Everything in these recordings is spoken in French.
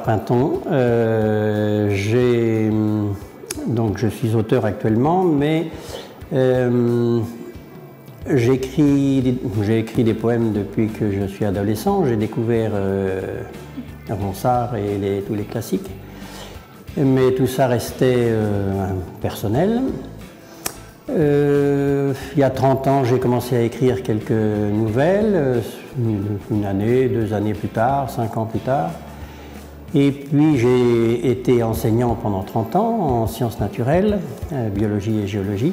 Pinton. Donc je suis auteur actuellement, mais j'ai écrit des poèmes depuis que je suis adolescent. J'ai découvert Ronsard et tous les classiques, mais tout ça restait personnel. Il y a 30 ans, j'ai commencé à écrire quelques nouvelles, une année, 2 années plus tard, 5 ans plus tard. Et puis j'ai été enseignant pendant 30 ans en sciences naturelles, biologie et géologie.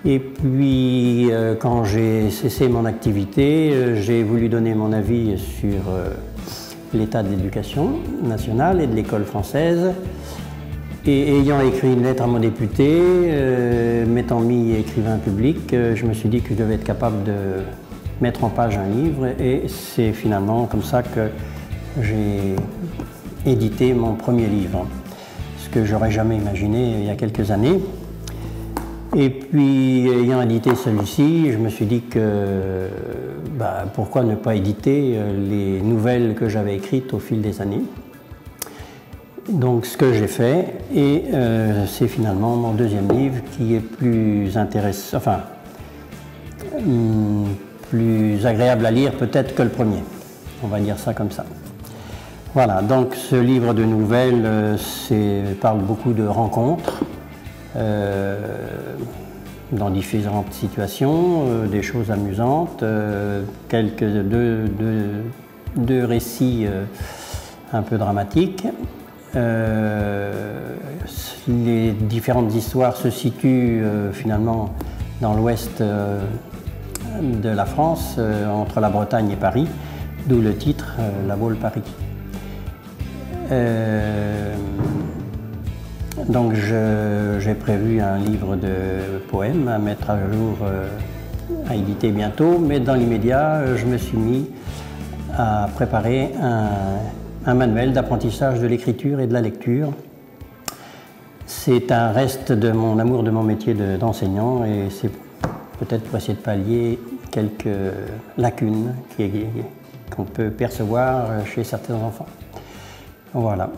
Et puis quand j'ai cessé mon activité, j'ai voulu donner mon avis sur l'état de l'éducation nationale et de l'école française. Et ayant écrit une lettre à mon député, m'étant mis écrivain public, je me suis dit que je devais être capable de mettre en page un livre, et c'est finalement comme ça que j'ai édité mon premier livre, ce que j'aurais jamais imaginé il y a quelques années. Et puis, ayant édité celui-ci, je me suis dit que pourquoi ne pas éditer les nouvelles que j'avais écrites au fil des années. Donc ce que j'ai fait, et c'est finalement mon deuxième livre qui est plus intéressant, enfin plus agréable à lire peut-être que le premier. On va dire ça comme ça. Voilà, donc ce livre de nouvelles parle beaucoup de rencontres dans différentes situations, des choses amusantes, deux récits un peu dramatiques. Les différentes histoires se situent finalement dans l'ouest de la France, entre la Bretagne et Paris, d'où le titre La Baule Paris. Donc j'ai prévu un livre de poèmes à mettre à jour, à éditer bientôt, mais dans l'immédiat, je me suis mis à préparer un manuel d'apprentissage de l'écriture et de la lecture. C'est un reste de mon amour de mon métier d'enseignant, et c'est peut-être pour essayer de pallier quelques lacunes qu'on peut percevoir chez certains enfants. Voilà.